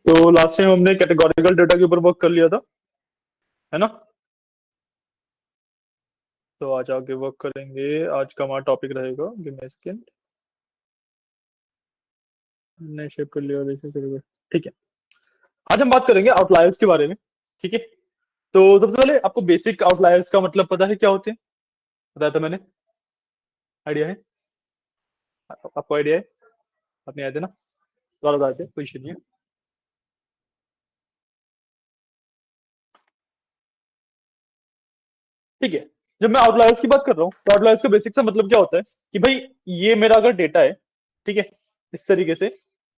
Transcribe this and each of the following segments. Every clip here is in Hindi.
तो लास्ट टाइम हमने कैटेगोरिकल डेटा के ऊपर वर्क कर लिया था, है ना। तो आज आगे वर्क करेंगे। आज का हमारा टॉपिक रहेगा, गिव मी अ सेकंड, हमने शेप कर लिया जैसे करेंगे। ठीक है, आज हम बात करेंगे आउटलायर्स के बारे में। ठीक है, तो सबसे पहले आपको बेसिक आउटलायर्स का मतलब पता है क्या होते हैं? बताया था मैंने, आइडिया है? आपको आइडिया है? अपने आए थे ना, दोबारा बताते हैं, कोई इशू नहीं है। ठीक है, जब मैं आउटलायर्स की बात कर रहा हूँ तो आउटलायर्स का बेसिक सा मतलब क्या होता है कि भाई ये मेरा अगर डेटा है, ठीक है, इस तरीके से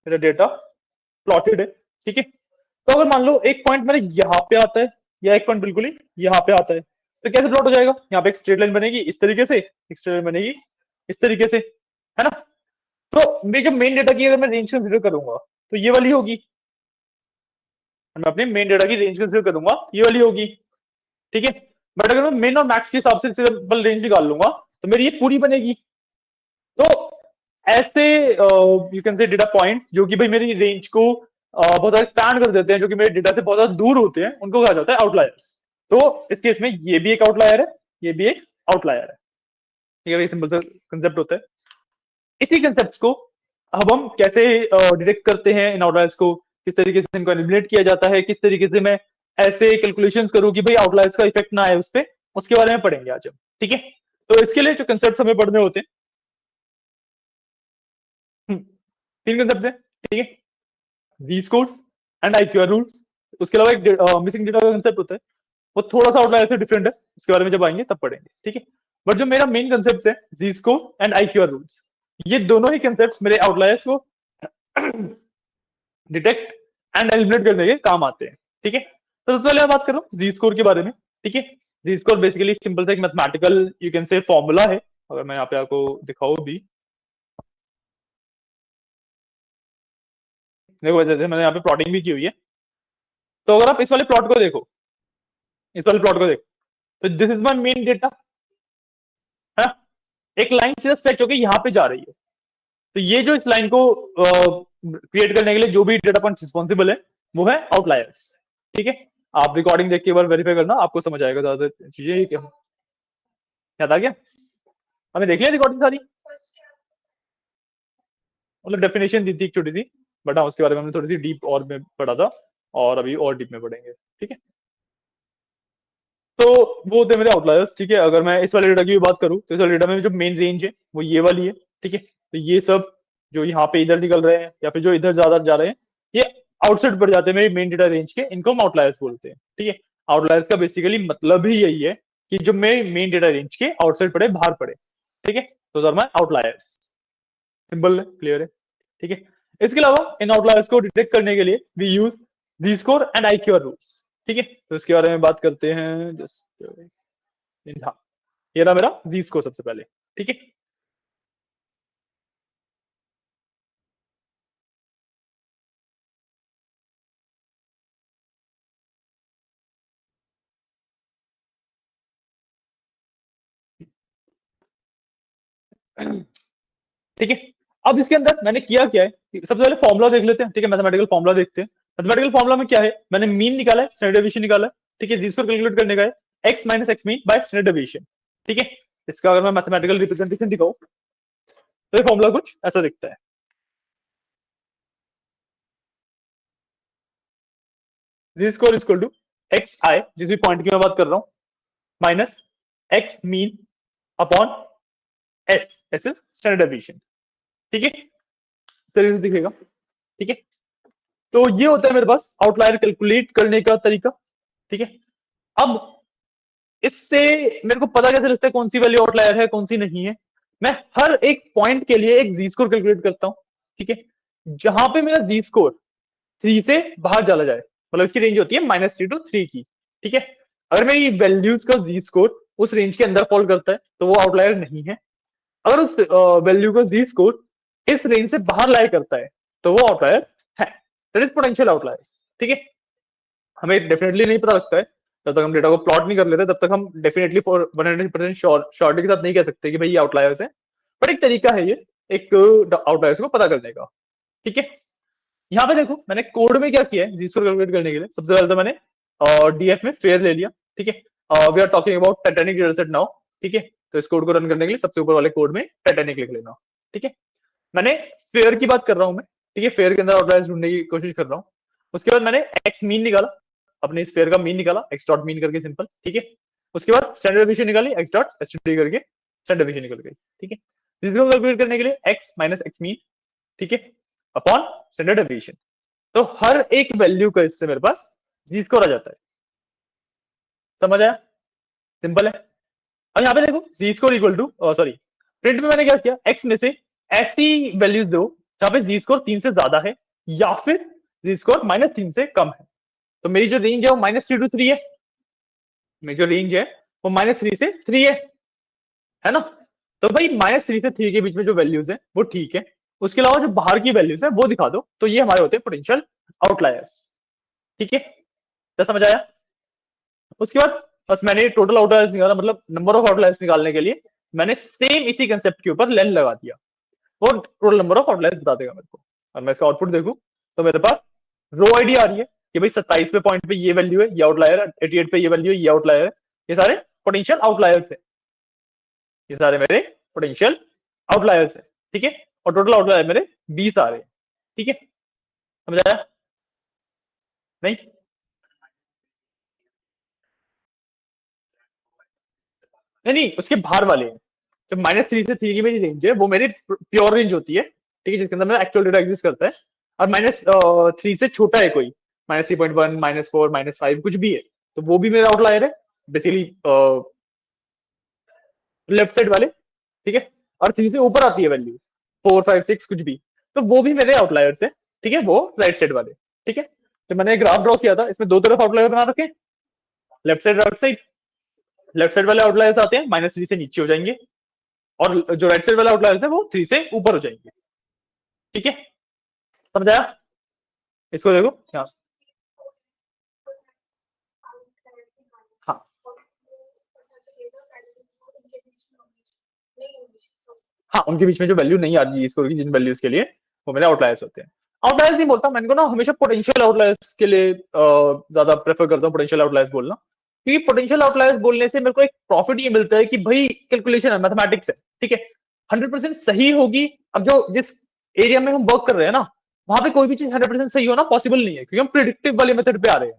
मेरा डेटा प्लॉटेड है, ठीक है। तो अगर मान लो एक पॉइंट मेरे यहाँ पे आता है या एक पॉइंट बिल्कुल ही यहाँ पे आता है, तो कैसे प्लॉट हो जाएगा? यहाँ पे एक स्ट्रेट लाइन बनेगी इस तरीके से, एक स्ट्रेट लाइन बनेगी इस तरीके से, है ना। तो मेरी जब मेन डेटा की अगर मैं रेंज कंसिडर करूंगा तो ये वाली होगी, मैं अपने मेन डेटा की रेंज कंसिडर करूंगा ये वाली होगी, ठीक है। बट अगर मैं मेन और मैक्स के हिसाब से सिंपल रेंज निकाल लूंगा तो मेरी ये पूरी बनेगी। तो ऐसे you can say data point जो कि भाई मेरी रेंज को बहुत ज्यादा एक्सपैंड कर देते हैं, जो कि मेरे डेटा से बहुत ज्यादा दूर होते हैं, उनको कहा जाता है आउटलायर्स। तो इस केस में ये भी एक आउटलायर है, ये भी एक आउटलायर है, ठीक है। सिंपल सा कंसेप्ट होता है। इसी कंसेप्ट को अब हम कैसे डिटेक्ट करते हैं इन आउटलायर्स को, किस तरीके से इनको एलिमिनेट किया जाता है, किस तरीके से मैं ऐसे कैलकुलेशन करूं कि भाई आउटलायर्स का इफेक्ट ना आए उस पर, उसके बारे में पढ़ेंगे आज हम, ठीक है। तो इसके लिए जो कंसेप्ट हमें पढ़ने होते हैं, तीन कंसेप्ट है, ठीक है। जी स्कोर्स एंड आईक्यूआर रूल्स, उसके अलावा एक मिसिंग डेटा का कंसेप्ट होता है, वो थोड़ा सा आउटलायर से डिफरेंट है, इसके बारे में जब आएंगे तब पढ़ेंगे, ठीक है। बट जो मेरा मेन कंसेप्ट है, Z score and IQR rules, ये दोनों ही कंसेप्ट मेरे आउटलायर्स को डिटेक्ट एंड एलिमिनेट करने के काम आते हैं, ठीक है। तो सबसे पहले मैं बात कर रहा हूँ जी स्कोर के बारे में, ठीक है। जी स्कोर बेसिकली सिंपल सा एक mathematical you can say formula है। अगर मैं यहाँ पे आपको दिखाऊं भी, देखो वैसे मैंने यहाँ पे प्लॉटिंग भी की हुई है। तो अगर आप इस वाले प्लॉट को देखो, इस वाले प्लॉट को देखो, तो this is my main data, है ना? एक लाइन सीधा स्ट्रेच होकर यहाँ पे जा रही है। तो ये जो इस लाइन को क्रिएट करने के लिए जो भी डेटा पॉइंट रिस्पॉन्सिबल है वो है आउटलायर्स, ठीक है। आप रिकॉर्डिंग देख के एक बार वेरीफाई करना, आपको समझ आएगा ज्यादा चीजें। ये क्या याद आ गया? हमने देख लिया रिकॉर्डिंग सारी, मतलब डेफिनेशन दी थी एक छोटी सी, बट हाँ उसके बारे में हमने थोड़ी सी डीप और में पढ़ा था, और अभी और डीप में पढ़ेंगे, ठीक है। तो वो होते हैं मेरे आउटलायर्स, ठीक है। अगर मैं इस वाले डेटा की भी बात करूं तो इस वाले डेटा में जो मेन रेंज है वो ये वाली है, ठीक है। तो ये सब जो यहाँ पे इधर निकल रहे हैं या फिर जो इधर ज्यादा जा रहे हैं, ये आउटसाइड पड़ जाते हैं मेरे मेन डेटा रेंज के, इनको हम आउटलायर्स बोलते हैं, ठीक है। आउटलायर्स का बेसिकली मतलब ही यही है कि जो मेरे मेन डेटा रेंज के आउटसाइड पड़े, बाहर पड़े, ठीक है। तो आर माय आउटलायर्स, सिंपल है, क्लियर है, ठीक है। इसके अलावा इन आउटलायर्स को डिटेक्ट करने के लिए we use Z score and IQR rules, ठीक है। तो इसके बारे में बात करते हैं जस्ट, हाँ, ये रहा मेरा जी स्कोर सबसे पहले, ठीक है। ठीक है, अब इसके अंदर मैंने किया क्या है कि सबसे पहले फॉर्मुला देख लेते हैं, ठीक है। मैथमेटिकल फॉर्मुला देखते हैं। मैथमेटिकल फॉर्मुला में क्या है, मैंने मीन निकाला है, स्टैंडर्ड डेविएशन निकाला है, ठीक है। जी स्कोर कैलकुलेट करने का है x minus X mean by standard deviation, ठीक है। इसका अगर मैं मैथमेटिकल रिप्रेजेंटेशन दिखाऊं तो ये फॉर्मुला कुछ ऐसा दिखता है। Z score is equal to X I, जिस भी पॉइंट की मैं बात कर रहा हूं, minus X mean upon S, S is standard deviation, ठीक है। इस तरीके से दिखेगा, ठीक है। तो ये होता है मेरे पास आउटलायर कैलकुलेट करने का तरीका, ठीक है। अब इससे मेरे को पता कैसे लगता है कौन सी वैल्यू आउटलायर है कौन सी नहीं है? मैं हर एक पॉइंट के लिए एक जी स्कोर कैलकुलेट करता हूं, ठीक है। जहां पे मेरा जी स्कोर 3 से बाहर चला जाए, मतलब इसकी रेंज होती है -3 to 3 की, ठीक है। अगर मेरी वैल्यूज का जी स्कोर उस रेंज के अंदर फॉल करता है तो वो आउटलायर नहीं है। अगर उस वैल्यू का जी स्कोर इस रेंज से बाहर लाई करता है तो वो आउटलायर है, दैट इज पोटेंशियल आउटलायर्स, ठीक है। हमें डेफिनेटली नहीं पता लगता है, जब तक हम डेटा को प्लॉट नहीं कर लेते तब तक हम डेफिनेटली फॉर 100% श्योरिटी के साथ नहीं कह सकते कि भाई ये आउटलायर्स है। बट एक तरीका है ये, एक आउटलायर्स को पता करने का, ठीक है। यहाँ पे देखो मैंने कोड में क्या किया है जी स्कोर कैलकुलेट करने के लिए, सबसे पहले तो मैंने डीएफ में फेयर ले लिया, ठीक है। We are talking about Titanic data set now, ठीक है। तो इस कोड को रन करने के लिए सबसे ऊपर वाले कोड में टाइटैनिक लिख लेना, ठीक है। मैंने फेयर की बात कर रहा हूं मैं, ठीक है, फेयर के अंदर आउटलायर्स ढूंढने की कोशिश कर रहा हूँ। उसके बाद मैंने एक्स मीन निकाला, अपने इस फेयर का मीन निकाला एक्स डॉट मीन करके सिंपल, ठीक है। उसके बाद स्टैंडर्ड डेविएशन निकाली एक्स डॉट एसटीडी करके, स्टैंडर्ड डेविएशन निकल गई, ठीक है। इसको कैलकुलेट करने के लिए एक्स माइनस एक्स मीन, ठीक है, अपॉन स्टैंडर्ड डेविएशन। तो हर एक वैल्यू का इससे मेरे पास जी स्कोर आ जाता है, समझ आया, सिंपल है। अब यहाँ पे देखो Z score equal to sorry print में मैंने क्या किया, एक्स में से ऐसी वैल्यूज दो जहां पे जी स्कोर 3 से ज्यादा है या फिर जी स्कोर -3 से कम है। तो मेरी जो रेंज है वो -3 to 3 है, मेरी जो रेंज है वो -3 से 3 है ना। तो भाई -3 से 3 के बीच में जो वैल्यूज है वो ठीक है, उसके अलावा जो बाहर की वैल्यूज है वो दिखा दो, तो ये हमारे होते हैं पोटेंशियल आउटलायर्स, ठीक है। क्या समझ आया। उसके बाद बस मैंने टोटल आउटलायर्स निकाला, मतलब नंबर ऑफ आउटलायर्स निकालने के लिए मैंने सेम इसी कंसेप्ट के ऊपर लेन लगा दिया, वो टोटल नंबर ऑफ आउटलायर्स बता देगा मेरे को। और मैं इसका आउटपुट देखूं तो मेरे पास रो आईडी आ रही है कि भाई 27 पे पॉइंट पे ये वैल्यू है, ये आउटलायर है, 88 पे ये वैल्यू है, ये आउटलायर है। ये सारे पोटेंशियल आउटलायर्स है, ये सारे मेरे पोटेंशियल आउटलायर्स है, ठीक है। और टोटल आउटलायर मेरे 20 आ रहे हैं, ठीक है। समझ आया नहीं। नहीं नहीं उसके बाहर वाले हैं, जब -3 से 3 की मेरी रेंज है वो मेरी प्योर रेंज होती है, ठीक है, जिसके अंदर मेरा एक्चुअल डेटा एग्जिस्ट करता है। और -3 से छोटा है कोई, -3.1 -4 -5 कुछ भी है, तो वो भी मेरा आउटलायर है बेसिकली, लेफ्ट साइड वाले, ठीक है। और 3 से ऊपर आती है वैल्यू 4 5 6 कुछ भी, तो वो भी मेरे आउटलायर्स है, ठीक है, वो राइट साइड वाले, ठीक है। तो मैंने ग्राफ ड्रॉ किया था, इसमें दो तरफ आउटलायर बना रखे, left side right side. Left side वाले आउटलायर्स आते हैं -3 से नीचे हो जाएंगे, और जो राइट साइड वाले आउटलायर्स है वो 3 से ऊपर हो जाएंगे, ठीक है। समझ आया। इसको देखो यहाँ, हाँ हाँ, उनके बीच में जो वैल्यू नहीं आती स्कोर की, जिन वैल्यूज के लिए, वो मेरे आउटलायर्स होते हैं। आउटलायर्स नहीं बोलता मैंने को ना, हमेशा पोटेंशियल आउटलायर्स के लिए ज्यादा प्रेफर करता हूँ पोटेंशियल आउटलायर्स बोलना, क्योंकि पोटेंशियल आउटलायर्स बोलने से मेरे को एक प्रॉफिट ये मिलता है कि भाई कैलकुलेशन है, मैथमेटिक्स है, ठीक है, 100% सही होगी। अब जो जिस एरिया में हम वर्क कर रहे हैं ना, वहां पे कोई भी चीज 100% सही होना पॉसिबल नहीं है, क्योंकि हम प्रिडिक्टिव वाले मेथड पे आ रहे हैं,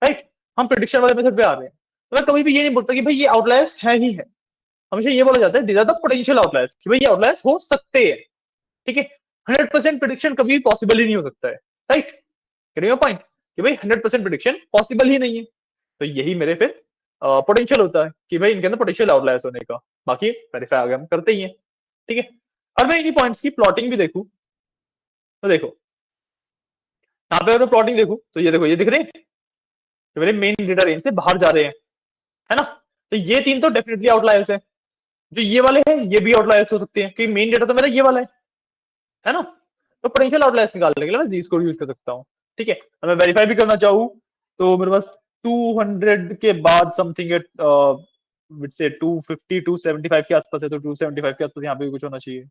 राइट, हम प्रिडिक्शन वाले मेथड पे आ रहे हैं। तो मैं कभी भी ये नहीं बोलता कि भाई ये आउटलायर्स है ही है, हमेशा ये बोला जाता है these are the potential outliers, कि भाई ये आउटलायर्स हो सकते हैं, ठीक है। 100% प्रिडिक्शन कभी पॉसिबल ही नहीं हो सकता है, राइट, गेटिंग योर पॉइंट, कि भाई 100% प्रिडिक्शन पॉसिबल ही नहीं है। तो यही मेरे फिर पोटेंशियल होता है कि भाई इनके अंदर पोटेंशियल आउटलायर्स होने का, बाकी वेरीफाई आगे हम करते ही हैं, ठीक है। और मैं इन्हीं पॉइंट्स की प्लॉटिंग भी देखूं तो देखो, यहाँ पे अगर प्लॉटिंग देखूं तो ये देखो, ये दिख रहे हैं, तो मेरे मेन डेटा रेंज से बाहर जा रहे हैं, है ना। तो ये तीन तो डेफिनेटली आउटलायर्स है, जो ये वाले हैं ये भी आउटलायर्स हो सकते हैं, क्योंकि मेन डेटा तो मेरा ये वाला है ना। तो पोटेंशियल आउटलायर्स निकालने के लिए मैं जी स्कोर यूज कर सकता हूँ, ठीक है। और मैं वेरीफाई भी करना चाहूँ तो मेरे पास 200 के बाद समथिंग एट विद से 250 275 के आसपास है, तो 275 के आसपास यहाँ पे भी कुछ होना चाहिए।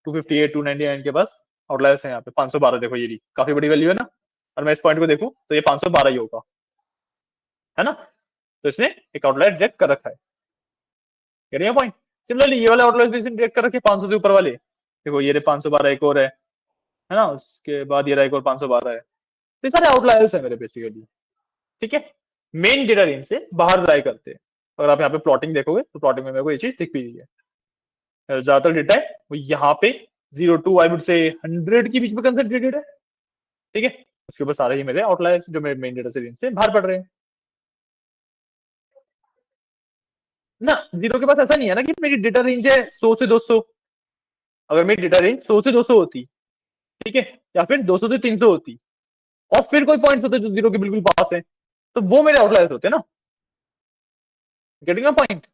258 299 के पास आउटलायर्स है यहाँ पे। 512 देखो, ये काफी बड़ी वैल्यू है ना, और मैं इस पॉइंट को देखूं तो ये 512 ही होगा, है ना। तो इसने एक आउटलायर डिटेक्ट कर रखा है, पॉइंट। सिमिलरली ये वाले आउटलायर्स भी इसने डिटेक्ट कर रखे 500 से ऊपर वाले, देखो ये 512 एक और है ना, उसके बाद ये एक और 512 है। तो ये सारे आउटलायर्स है मेरे बेसिकली, ठीक है, मेन डेटा रेंज से बाहर ड्राई करते हैं। अगर आप यहाँ पे प्लॉटिंग देखोगे तो प्लॉटिंग में मेरे को ये चीज दिख भी रही है, ज्यादातर डेटा है वो यहाँ पे 0 to आई वुड से 100 के बीच में कंसेंट्रेटेड है, ठीक है। उसके ऊपर सारे ही मेरे आउटलायर्स जो मेरे मेन डेटा से रेंज से बाहर पड़ रहे हैं ना। जीरो के पास ऐसा नहीं है ना कि मेरी डेटा रेंज है 100 से 200, अगर मेरी डेटा रेंज 100 से 200 होती, ठीक है, या फिर 200 से 300 होती, और फिर कोई पॉइंट्स होते जो जीरो के बिल्कुल पास है, तो वो मेरे आउटलायर्स होते ना, गेटिंग अ पॉइंट।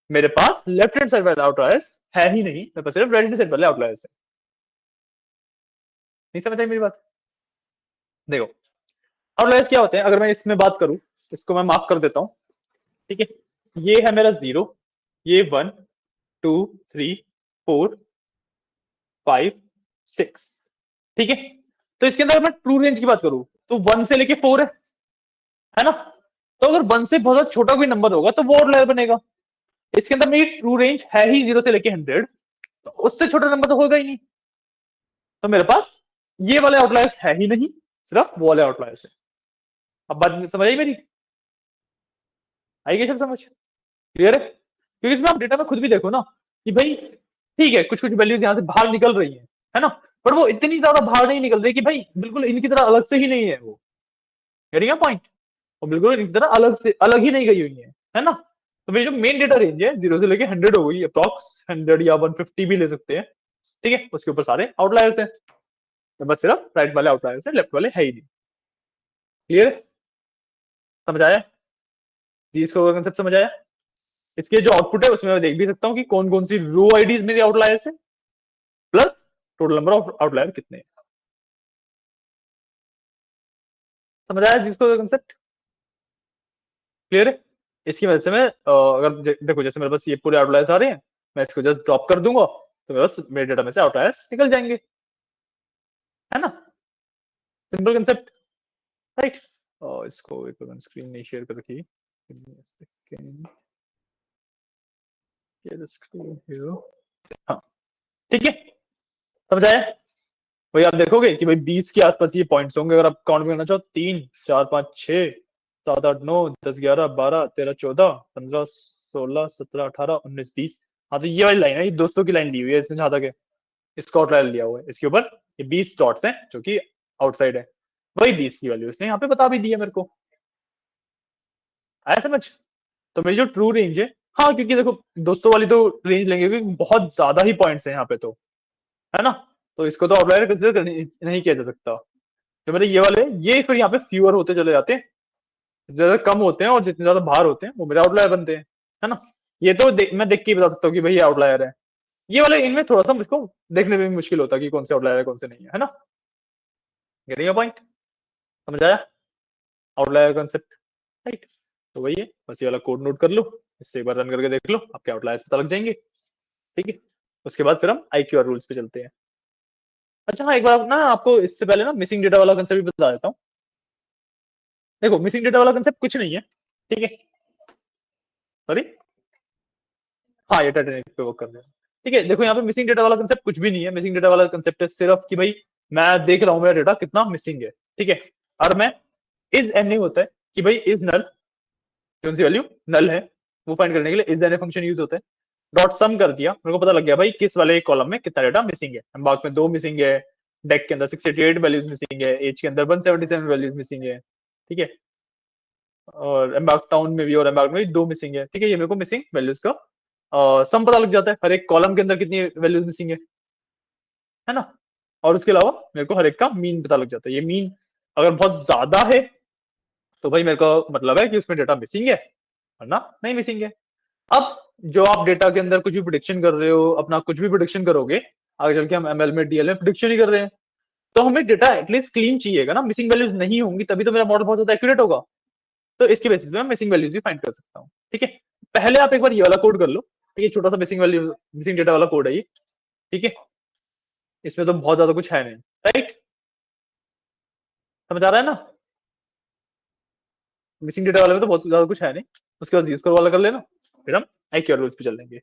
मेरे पास लेफ्ट हैंड साइड वाले आउटलायर्स है ही नहीं, मेरे पास सिर्फ राइट हैंड साइड वाले आउटलायर्स है। नहीं समझ आई मेरी बात। देखो आउटलायर्स क्या होते हैं, अगर मैं इसमें बात करूं, इसको मैं मार्क कर देता हूं, ठीक है। ये है मेरा 0, ये 1 2 3 4 5 6, ठीक है। तो इसके अंदर मैं ट्रू रेंज की बात करूं तो 1 से लेके 4 है ना। तो अगर 1 से बहुत छोटा कोई नंबर होगा तो वो आउटलायर बनेगा। इसके अंदर मेरी ट्रू रेंज है ही 0 से लेके 100, तो उससे छोटा नंबर तो होगा ही नहीं। तो मेरे पास ये वाले आउटलायर्स है ही नहीं, सिर्फ वो वाले आउटलायर्स है। अब बात समझ आई मेरी? आई गई सब समझ? क्लियर है? क्योंकि इसमें आप डेटा में खुद भी देखो ना कि भाई ठीक है, कुछ कुछ वैल्यूज यहाँ से बाहर निकल रही है ना, पर वो इतनी ज्यादा बाहर नहीं निकल रही कि भाई बिल्कुल इनकी तरह अलग से ही नहीं है वो। Getting point? और बिल्कुल इनकी तरह अलग से अलग ही नहीं गई हुई है ना। तो मेरी जो मेन डेटा रेंज है 0 से लेके 100 हो गई, अप्रॉक्स 100 या 150 भी ले सकते हैं, ठीक है। उसके ऊपर सारे आउटलायर्स हैं, तो बस सिर्फ राइट वाले आउटलायर्स है, लेफ्ट वाले है ही नहीं। क्लियर है? समझ आया? जी, इसको कंसेप्ट समझ आया? इसके जो आउटपुट है उसमें मैं देख भी सकता हूँ कि कौन कौन सी रो आईडीज मेरे आउटलायर्स है, plus total number of outlier कितने हैं। समझ आया जिसको कंसेप्ट? क्लियर है? इसकी वजह से मैं अगर देखो जैसे मेरे पास ये पूरे आउटलायर्स आ रहे हैं, मैं इसको जस्ट ड्रॉप कर दूंगा तो मेरे पास मेरे डेटा में से आउटलायर्स निकल जाएंगे, है ना। Simple concept, right. और इसको एक बार स्क्रीन नहीं शेयर कर रखी, हाँ ठीक है, समझ आया? वही आप देखोगे कि भाई 20 के आसपास ये पॉइंट्स होंगे अगर आप काउंट करना चाहो, 3 4 5 6 7 8 9 10 11 12 13 14 15 16 17 18 19 20। हाँ तो ये वाली लाइन है, ये दोस्तों की लाइन ली हुई है इसने, जहां तक है इसका आउटलायर लिया हुआ है इसके ऊपर, ये 20 डॉट्स हैं जो कि आउटसाइड है, वही 20 की वैल्यू इसने यहाँ पे बता भी दी है मेरे को। आया समझ? तो मेरी जो ट्रू रेंज है, हाँ क्योंकि देखो दोस्तों वाली तो रेंज लेंगे क्योंकि बहुत ज्यादा ही पॉइंट्स हैं यहाँ पे, तो है ना। तो इसको तो आउटलायर कंसिडर नहीं किया जा सकता। जो मेरे ये वाले ये फिर यहाँ पे फ्यूअर होते चले जाते हैं, ज्यादा कम होते हैं और जितने ज्यादा बाहर होते हैं वो मेरे आउटलायर बनते हैं, है ना। ये तो मैं देख के ही बता सकता हूँ कि भाई ये आउटलायर है। ये वाले इनमें थोड़ा सा मुझको देखने में भी मुश्किल होता है कि कौन से आउटलायर है कौन से नहीं है ना। Getting your point? समझ आया आउटलायर कंसेप्ट? राइट। तो वही है, बस ये वाला कोड नोट कर लो, इससे एक बार रन करके देख लो, आपके आउटलायर्स पता लग जाएंगे, ठीक है। उसके बाद फिर हम IQR रूल्स पे चलते हैं। अच्छा हाँ, एक बार ना आपको इससे पहले ना मिसिंग डेटा वाला कंसेप्ट भी बता देता हूँ। देखो मिसिंग डेटा वाला कंसेप्ट कुछ नहीं है, ठीक है। सॉरी, हाँ ये टाइटेनिक पे वर्क कर रहे हैं, ठीक है। देखो यहाँ पे मिसिंग डेटा वाला कंसेप्ट कुछ भी नहीं है, मिसिंग डेटा वाला कंसेप्ट है सिर्फ कि भाई मैं देख रहा हूँ मेरा डेटा कितना मिसिंग है, ठीक है। और मैं इज एन नहीं होता है कि भाई इज नल, कौन सी वैल्यू नल है वो फाइंड करने के लिए इज एन फंक्शन यूज होता है। डॉट सम कर दिया, मेरे को पता लग गया भाई किस वाले कॉलम में कितना डेटा मिसिंग है। एम्बार्क में 2 मिसिंग है, डेक के अंदर 68 वैल्यूज मिसिंग है, एज के अंदर 177 वैल्यूज मिसिंग है, ठीक है। और एम्बार्क टाउन में भी और एम्बार्क में भी 2 मिसिंग है, ठीक है। ये मेरे को मिसिंग वैल्यूज का सम पता लग जाता है, हर एक कॉलम के अंदर कितनी वैल्यूज मिसिंग है ना। और उसके अलावा मेरे को हर एक का मीन पता लग जाता है। ये मीन अगर बहुत ज्यादा है तो भाई मेरे को मतलब है कि उसमें डेटा मिसिंग है, वरना नहीं मिसिंग है। अब जो आप डेटा के अंदर कुछ भी प्रोडिक्शन कर रहे हो, अपना कुछ भी प्रोडिक्शन करोगे, आगे चल के हम ML में DL में प्रोडिक्शन ही कर रहे हैं, तो हमें डेटा एटलीस्ट क्लीन चाहिएगा ना, मिसिंग वैल्यूज नहीं होंगी तभी तो मेरा मॉडल बहुत ज्यादा एक्यूरेट होगा। तो इसके बेसिस पे मैं मिसिंग वैल्यूज भी फाइंड कर सकता हूँ, ठीक है। पहले आप एक बार ये वाला कोड कर लो, ठीक है। छोटा सा मिसिंग वैल्यू मिसिंग डेटा वाला कोड है ये, ठीक है। इसमें तो बहुत ज्यादा कुछ है नहीं, राइट। समझ आ रहा है ना? मिसिंग डेटा वाले में तो बहुत ज्यादा कुछ है नहीं, उसके बाद यूज कर वाला कर लेना, फिर हम IQR रूल्स पे चल देंगे।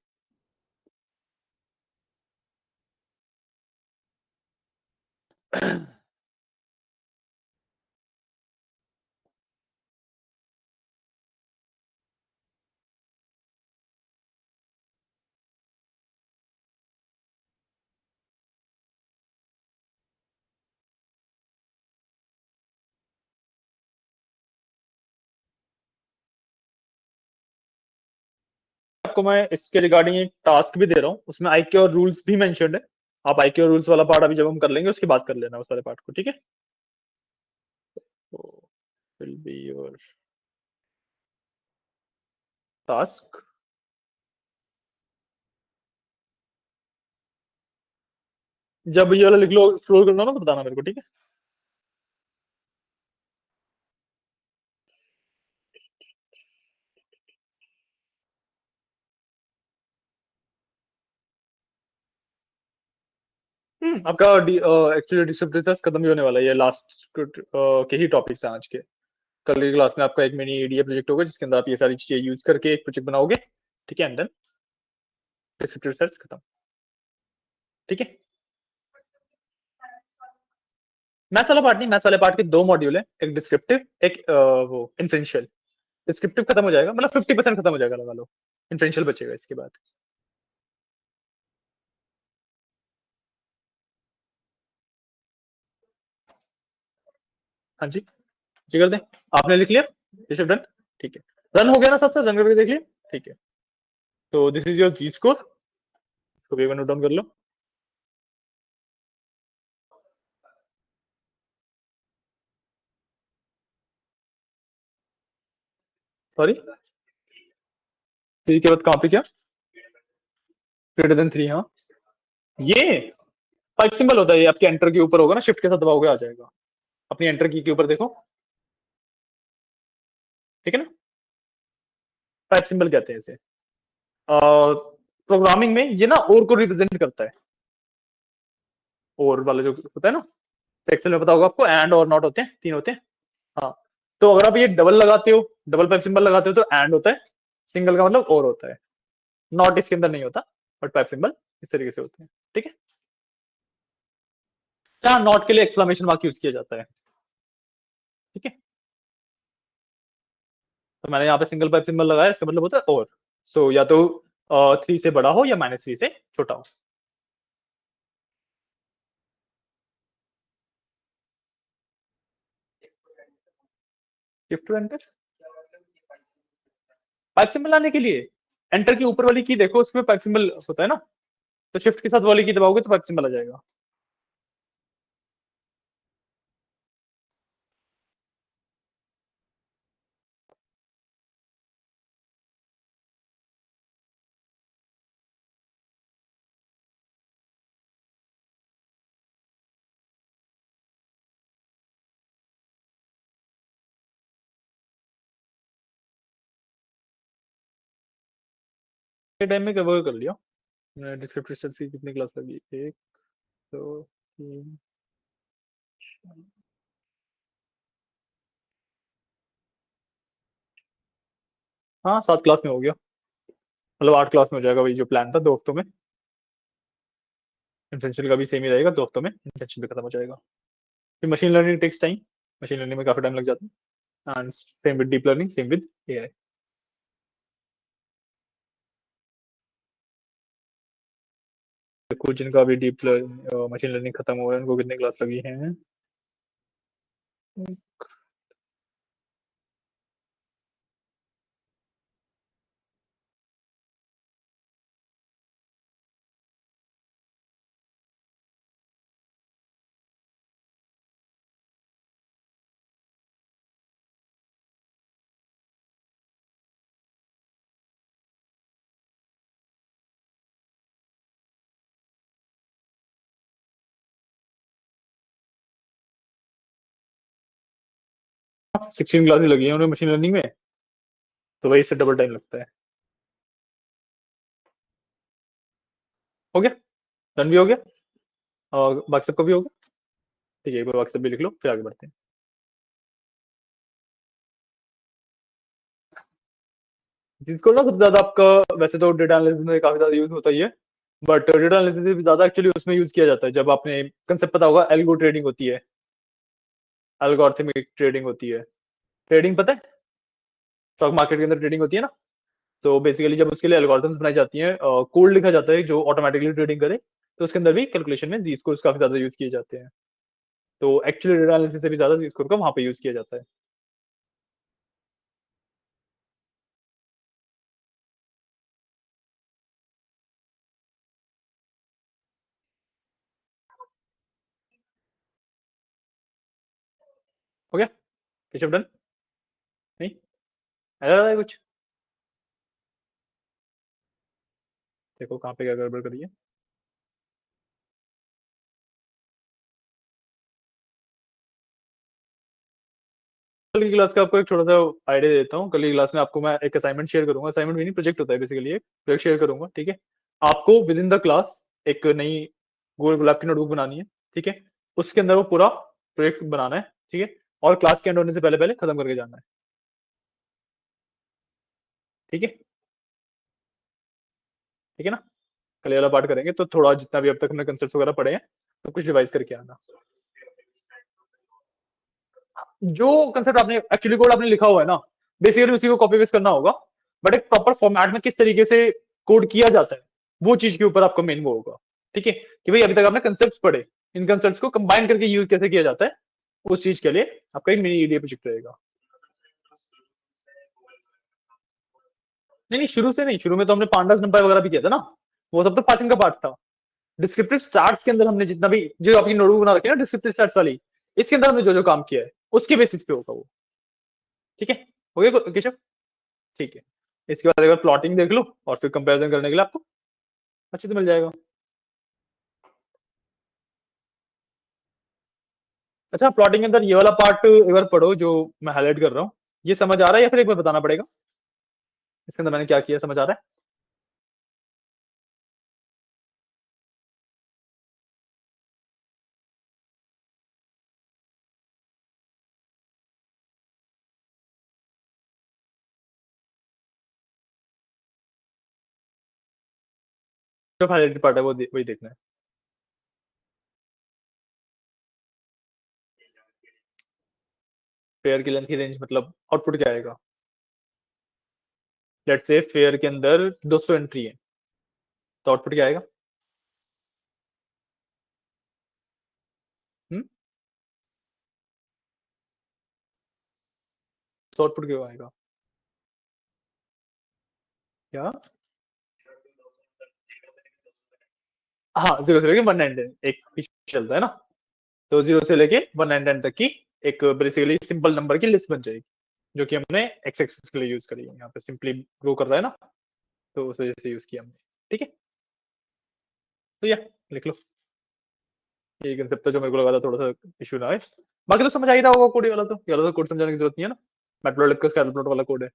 आपको मैं इसके रिगार्डिंग एक टास्क भी दे रहा हूँ, उसमें IQR रूल्स भी मेंशन्ड है। आप IQR रूल्स वाला पार्ट अभी जब हम कर लेंगे उसके बाद कर लेना उस वाले पार्ट को, ठीक है। तो विल बी योर टास्क। जब ये वाला लिख लो, स्क्रॉल करना ना तो बताना मेरे को, ठीक है। आपका एक्चुअली डिस्क्रिप्टिव सर्च खत्म ही होने वाला है, ये लास्ट के ही टॉपिक्स हैं आज के। कल की क्लास में आपका एक मिनी एडीए प्रोजेक्ट होगा जिसके अंदर आप ये सारी चीजें यूज करके एक प्रोजेक्ट बनाओगे, ठीक है, एंड देन डिस्क्रिप्टिव सर्च खत्म, ठीक है। मैथ्स वाला पार्ट नहीं, मैथ्स वाले पार्ट के दो मॉड्यूल है, एक डिस्क्रिप्टिव, एक वो इन्फ्रेंशियल। डिस्क्रिप्टिव खत्म हो जाएगा, मतलब 50% खत्म हो जाएगा लगा लो, इन्फ्रेंशियल बचेगा इसके बाद। हाँ जी, जी कर दें। आपने लिख लिया, ये डन, ठीक है। रन हो गया ना सबसे, रन करके देख लिया, ठीक है। तो this is your Z score, तो भी नोट डाउन कर लो। सॉरी, 3 के बाद कहाँ पे क्या, ग्रेटर देन 3, हाँ। ये पाइप सिंबल होता है, ये आपके एंटर के ऊपर होगा ना, शिफ्ट के साथ दबाओगे आ जाएगा। अपनी एंटर की के ऊपर देखो, ठीक है ना, पाइप सिंबल कहते हैं इसे। प्रोग्रामिंग में ये ना और को रिप्रेजेंट करता है, और वाला जो होता है ना, एक्सेल में पता होगा आपको, एंड और नॉट होते हैं, 3 होते हैं। हाँ, तो अगर आप ये डबल लगाते हो, डबल पाइप सिंबल लगाते हो तो एंड होता है, सिंगल का मतलब और होता है। नॉट इसके अंदर नहीं होता, बट पाइप सिंबल इस तरीके से होते हैं, ठीक है। क्या नॉट के लिए एक्सक्लेमेशन मार्क यूज किया जाता है, ठीक है। तो मैंने यहाँ पे सिंगल पाइप सिंबल लगाया, इसका मतलब होता है और। सो या तो 3 से बड़ा हो या -3 से छोटा हो। Shift to enter, pipe symbol लाने के लिए एंटर की ऊपर वाली की देखो, उसमें पाइप सिंबल होता है ना, तो शिफ्ट के साथ वाली की दबाओगे तो पाइप सिंबल आ जाएगा। टाइम में कवर कर लिया। डिस्क्रिप्टिव की कितनी क्लास लगी, 1 2 3, हाँ 7 क्लास में हो गया, मतलब 8 क्लास में हो जाएगा, वही जो प्लान था 2 हफ्तों में। इंटेंशन का भी सेम ही रहेगा, 2 हफ्तों में इंटेंशन भी खत्म हो जाएगा। फिर machine learning takes time, machine learning में काफी टाइम लग जाता है, and same with deep learning, same with AI. कुछ जिनका अभी डीप मशीन लर्निंग खत्म हुआ है उनको कितनी क्लास लगी है, हाँ, 16 क्लासेस लगी है उन्हें मशीन लर्निंग में, तो वही इससे डबल टाइम लगता है। हो गया, डन भी हो गया, और बाकी सबको भी हो गया, ठीक है, एक बार बाकी सब भी लिख लो फिर आगे बढ़ते हैं। जिसको ना सबसे ज्यादा आपका, वैसे तो डेटा एनालिसिस में काफी ज्यादा यूज होता ही है, बट डेटा एनालिसिस से भी ज्यादा एक्चुअली उसमें यूज किया जाता है जब आपने कंसेप्ट पता होगा, एल्गो ट्रेडिंग होती है, एल्गोरिथमिक ट्रेडिंग होती है। ट्रेडिंग पता है, स्टॉक मार्केट के अंदर ट्रेडिंग होती है ना, तो बेसिकली जब उसके लिए एल्गोरिथम्स बनाई जाती हैं, कोड लिखा जाता है जो ऑटोमेटिकली ट्रेडिंग करे, तो उसके अंदर भी कैलकुलेशन में जी स्कोर्स काफी ज्यादा यूज किए जाते हैं। तो एक्चुअली डेटा एनालिसिस से भी ज्यादा जी स्कोर का वहां पे यूज किया जाता है। हो गया, केशव डन, नहीं ऐसा है कुछ, देखो कहाँ पे क्या गड़बड़ करी है। कल की क्लास का आपको एक छोटा सा आइडिया देता हूँ। कल की क्लास में आपको मैं एक असाइनमेंट शेयर करूंगा, असाइनमेंट भी नहीं, प्रोजेक्ट होता है बेसिकली, एक प्रोजेक्ट शेयर करूंगा, ठीक है। आपको विद इन द क्लास एक नई गूगल कोलैब की नोटबुक बनानी है, ठीक है, उसके अंदर वो पूरा प्रोजेक्ट बनाना है, ठीक है, और क्लास के एंड होने से पहले पहले खत्म करके जाना है, ठीक है, ठीक है ना। कल ये वाला पार्ट करेंगे तो थोड़ा जितना भी अब तक हमने कंसेप्ट वगैरह पढ़े हैं तो कुछ रिवाइज करके आना। जो कंसेप्ट आपने एक्चुअली कोड आपने लिखा हुआ है ना, बेसिकली उसी को कॉपी पेस्ट करना होगा, बट एक प्रॉपर फॉर्मेट में किस तरीके से कोड किया जाता है वो चीज के ऊपर आपका मेन वो होगा, ठीक है, कि भाई अभी तक आपने कंसेप्ट पढ़े, इन कंसेप्ट को कंबाइन करके यूज कैसे किया जाता है, उस चीज के लिए आपका एक मिनी ईडीए प्रोजेक्ट रहेगा। नहीं नहीं, शुरू से नहीं, शुरू में तो हमने पांडास नंपाई वगैरह भी किया था ना, वो सब तो पाइथन का पार्ट था। डिस्क्रिप्टिव स्टार्ट्स के अंदर हमने जितना भी जो आपकी नोटबुक बना रखी है ना डिस्क्रिप्टिव स्टार्ट्स वाली, इसके अंदर हमने जो जो काम किया है उसके बेसिस पे होगा वो, ठीक है, हो गया केशव, ठीक है। इसके बाद एक बार प्लॉटिंग देख लो और फिर कंपैरिजन करने के लिए आपको अच्छे से मिल जाएगा। अच्छा, प्लॉटिंग के अंदर ये वाला पार्ट एक बार पढ़ो जो मैं हाईलाइट कर रहा हूँ, ये समझ आ रहा है या फिर एक बार बताना पड़ेगा इसके अंदर मैंने क्या किया, समझ आ रहा है? जो हाईलाइटेड पार्ट है वो वही देखना है। फेयर की लेंथ की रेंज मतलब आउटपुट क्या आएगा? लेट्स से फेयर के अंदर 200 एंट्री है, तो आउटपुट क्या आएगा? हम्म, तो आउटपुट क्या आएगा? क्या? हाँ, 0 से लेके 199 एक पीछे चलता है ना, तो 0 से लेके 199 तक की एक बेसिकली सिंपल नंबर की लिस्ट बन जाएगी, जो कि हमने एक्स एक्सिस के लिए यूज करी है, यहाँ पे सिंपली ग्रो कर रहा है ना, तो उस वजह से यूज किया हमने, ठीक है। तो या लिख लो, ये कंसेप्ट था जो मेरे को लगा था थोड़ा सा इशू ना है, बाकी तो समझ आ ही रहा होगा कोड, ये वाला तो कोड समझाने की जरूरत नहीं है ना, मैटप्लॉट का स्कैटर प्लॉट वाला कोड है।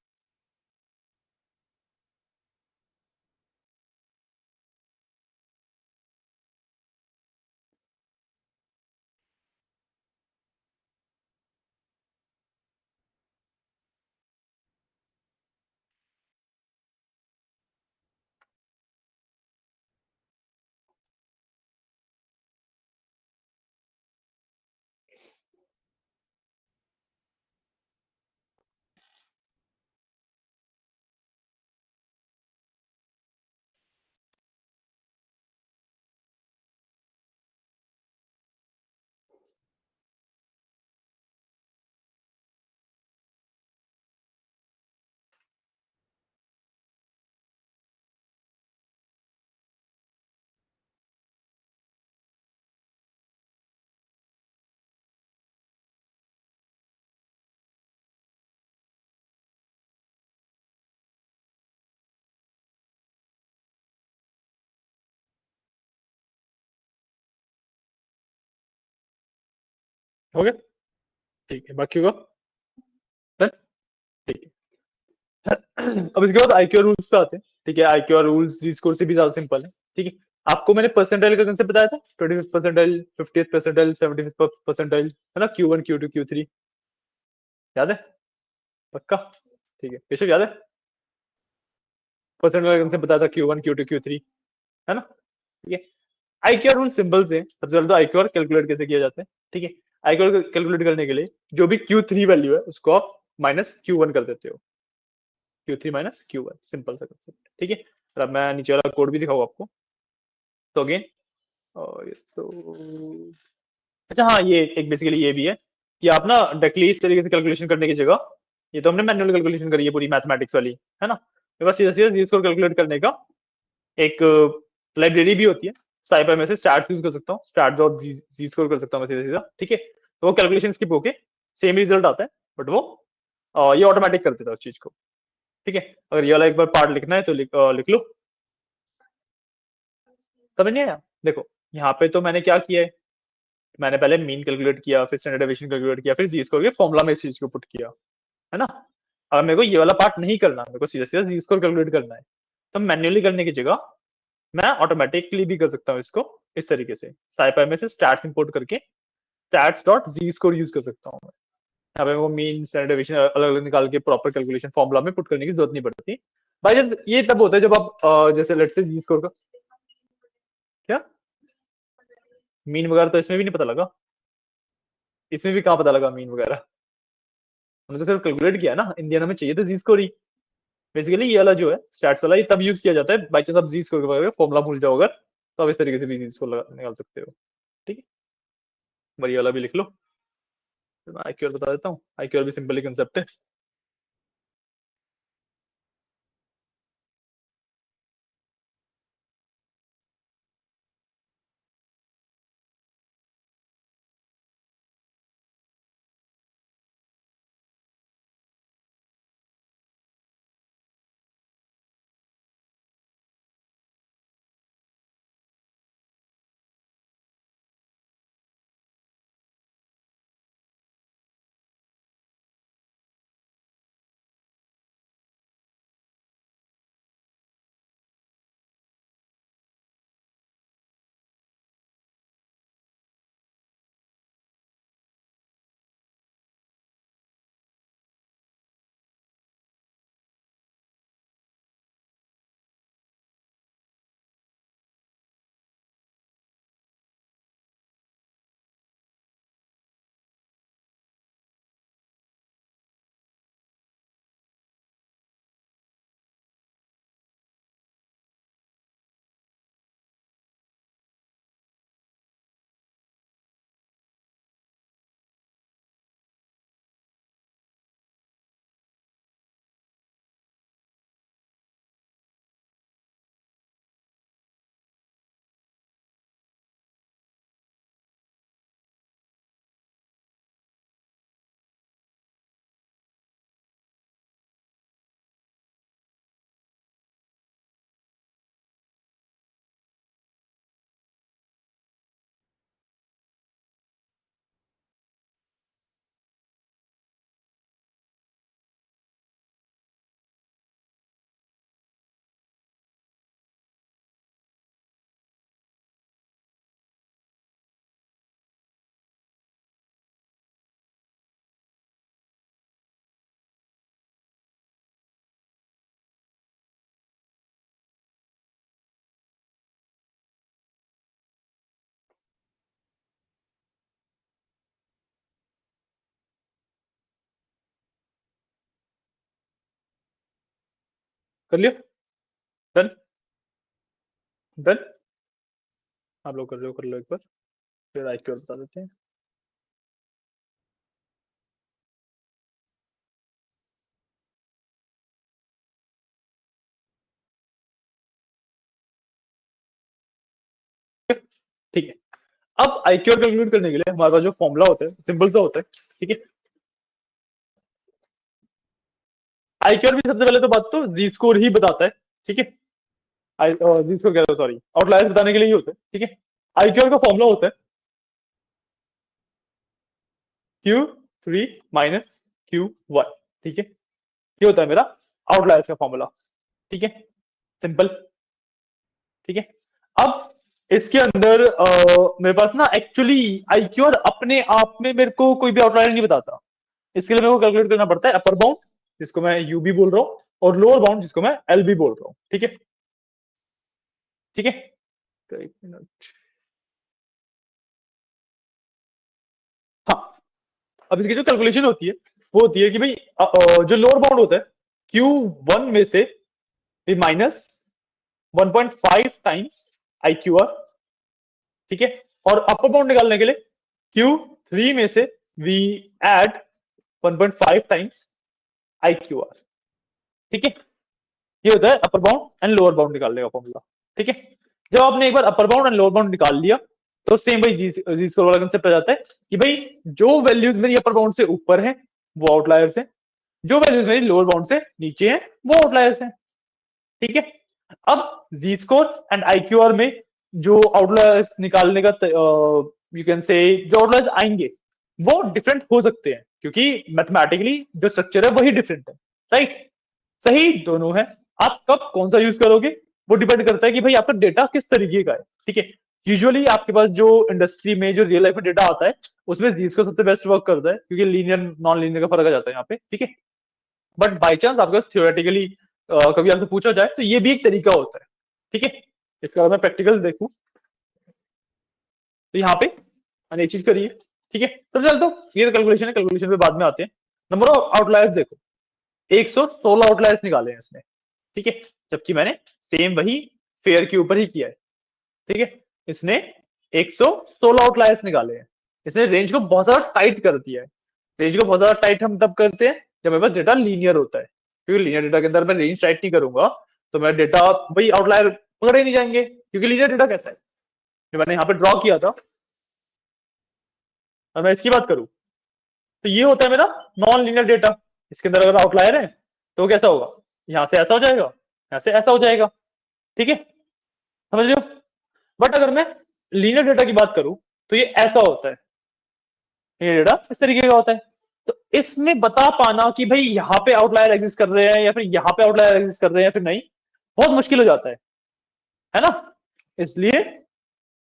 हो गया, ठीक है, बाकी होगा डन, ठीक है। अब इसके बाद आईक्यू रूल्स पे आते हैं, ठीक है, आईक्यू रूल्स जी स्कोर से भी ज्यादा सिंपल है, ठीक है। आपको मैंने परसेंटाइल का कंसेप्ट बताया था, 25th percentile, 50th percentile, 75th percentile, है ना, Q1 Q2 Q3, याद है? पक्का? ठीक है, केशव याद है? परसेंटाइल का कंसेप्ट बताया था, Q1 Q2 Q3, है ना, ठीक है। आईक्यू रूल सिंपल से, सबसे पहले तो आईक्यू कैलकुलेट कैसे किया जाता है, ठीक है। आईक्यू कैलकुलेट करने के लिए जो भी Q3 वैल्यू है उसको आप माइनस Q1 कर देते हो, Q3 माइनस Q1, सिंपल सा कंसेप्ट, ठीक है। और अब मैं नीचे वाला कोड भी दिखाऊँ आपको, तो अगेन ये तो अच्छा, हाँ, ये एक बेसिकली ये भी है कि आप ना डायरेक्टली इस तरीके से कैलकुलेशन करने की जगह, ये तो हमने मैनुअल कैलकुलेशन करी है पूरी मैथमेटिक्स वाली, है ना, मेरे पास सीधा सीधा जी स्कोर कैलकुलेट करने का एक लाइब्रेरी भी होती है, साइपर में से स्टार्ट यूज कर सकता हूँ, स्टार्ट डॉट जी स्कोर कर सकता हूँ मैं सीधा सीधा, ठीक है, तो वो कैलकुलेशन स्किप होके सेम रिजल्ट आता है, बट वो ये ऑटोमेटिक कर देता है उस चीज को, ठीक है। अगर ये वाला एक बार पार्ट लिखना है तो लिख लो, समझ नहीं आया? देखो, यहाँ पे तो मैंने क्या किया है, मैंने पहले मीन कैलकुलेट किया, फिर स्टैंडर्ड डेविएशन कैलकुलेट किया, फिर जी स्कोर के फॉर्मुला में इस चीज को पुट किया, है ना। अगर मेरे को ये वाला पार्ट नहीं करना, मेरे को सीधा सीधा जी स्कोर कैलकुलेट करना है, तो मैन्युअली करने की जगह मैं ऑटोमेटिकली भी कर सकता हूँ इसको, इस तरीके से साइपाई में से स्टैट्स इंपोर्ट करके stats dot G score use कर सकता हूँ मैं। यहाँ पे वो मीन स्टैंडर्ड डेविएशन अलग अलग निकाल के प्रॉपर कैलकुलेशन फॉर्मुला में पुट करने की जरूरत नहीं पड़ती। बाई चांस ये तब होता है जब आप जैसे लेट से जी स्कोर का क्या मीन वगैरह तो इसमें भी नहीं पता लगा, इसमें भी कहाँ पता लगा मीन वगैरह, हमने तो सिर्फ कैलकुलेट किया ना, इंडियन हमें चाहिए तो जी स्कोर ही। बेसिकली ये वाला जो है स्टैट्स वाला ये तब यूज किया जाता है बाई चांस आप जी स्कोर के फॉर्मुला भूल जाओ अगर, तो आप इस तरीके से भी जी स्कोर निकाल सकते हो। ठीक है, बढ़िया वाला भी लिख लो। तो मैं आईक्यूआर बता देता हूँ, आईक्यूआर भी सिंपल ही कंसेप्ट है। कर लिया, डन डन। आप लोग कर लो एक बार, फिर आईक्यूआर बता देते हैं। ठीक है, अब आईक्यूआर कैलकुलेट करने के लिए हमारे पास जो फॉर्मुला होता है सिंपल सा होता है। ठीक है, आईक्यूआर भी सबसे पहले तो बात तो जी स्कोर ही बताता है। ठीक है, जी स्कोर कह रहा हूं सॉरी, आउटलायर्स बताने के लिए ही होता है। ठीक है, आईक्यूआर का फॉर्मुला होता है Q3 माइनस Q1। ठीक है, ये होता है मेरा आउटलायर्स का फॉर्मूला। ठीक है, सिंपल। ठीक है, अब इसके अंदर मेरे पास ना एक्चुअली आईक्यूआर अपने आप में मेरे को कोई भी आउटलायर नहीं बताता। इसके लिए मेरे को कैलकुलेट करना पड़ता है अपर बाउंड जिसको मैं यू भी बोल रहा हूँ और लोअर बाउंड जिसको मैं एल भी बोल रहा हूँ। ठीक है, ठीक है, तो एक मिनट। हाँ, अब इसकी जो कैलकुलेशन होती है वो होती है कि भाई जो लोअर बाउंड होता है Q1 में से माइनस 1.5 टाइम्स IQR। ठीक है, और अपर बाउंड निकालने के लिए Q3 में से वी एड 1.5 टाइम्स IQR। ठीक है, ये होता है upper bound and lower bound निकालने का फॉर्मूला। ठीक है, जब आपने एक बार upper bound and lower bound निकाल लिया तो सेम भाई जी स्कोर वाला कंसेप्ट आ जाता है कि भाई जो वैल्यूज मेरी अपर बाउंड से ऊपर है वो आउटलायर्स है, जो वैल्यूज मेरी लोअर बाउंड से नीचे है वो आउटलायर्स है। ठीक है, अब जी स्कोर एंड आईक्यूआर में जो आउटलायर्स निकालने का यू कैन से जो आउटलायर्स आएंगे वो डिफरेंट हो सकते हैं क्योंकि मैथमेटिकली जो स्ट्रक्चर है वही डिफरेंट है। राइट, सही दोनों है, आप कब कौन सा यूज करोगे वो डिपेंड करता है कि भाई आपका डेटा किस तरीके का है। ठीक है, यूजुअली आपके पास जो इंडस्ट्री में जो रियल लाइफ में डेटा आता है उसमें जीस को सबसे बेस्ट वर्क करता है, क्योंकि लीनियर नॉन लीनियर का फर्क आ जाता है यहाँ पे, ठीक है। बट बाई चांस आपके पास थियोरेटिकली कभी आपसे पूछा जाए तो ये भी एक तरीका होता है, ठीक है। इसका अगर मैं प्रैक्टिकल देखूं तो यहाँ पे मैंने एक चीज करी है, ठीक है। सबसे पहले तो ये कैलकुलेशन है, कैलकुलेशन पे बाद में आते हैं। नंबर ऑफ आउटलायर्स देखो, 116 आउटलायर्स निकाले हैं इसने, ठीक है। जबकि मैंने सेम वही फेयर के ऊपर ही किया है, ठीक है। इसने 116 आउटलायर्स निकाले हैं, इसने रेंज को बहुत ज्यादा टाइट कर दिया है। रेंज को बहुत ज्यादा टाइट हम तब करते हैं जब मेरे पास डेटा लीनियर होता है, क्योंकि लीनियर डेटा के अंदर मैं रेंज टाइट नहीं करूंगा तो मेरा डेटा भाई आउटलायर पकड़े नहीं जाएंगे, क्योंकि लीनियर डेटा कैसा है जो मैंने यहाँ पे ड्रॉ किया था, और मैं इसकी बात करूं तो ये होता है मेरा नॉन लीनियर डेटा। इसके अंदर अगर आउटलायर है तो कैसा होगा, यहां से ऐसा हो जाएगा, यहां से ऐसा हो जाएगा, ठीक है, समझ रहे हो। बट अगर मैं लीनियर डेटा की बात करूं तो ये ऐसा होता है, ये डेटा इस तरीके का होता है। तो इसमें बता पाना कि भाई यहाँ पे आउटलायर एग्जिस्ट कर रहे हैं या फिर यहाँ पे आउटलायर एग्जिस्ट कर रहे हैं या फिर नहीं, बहुत मुश्किल हो जाता है ना। इसलिए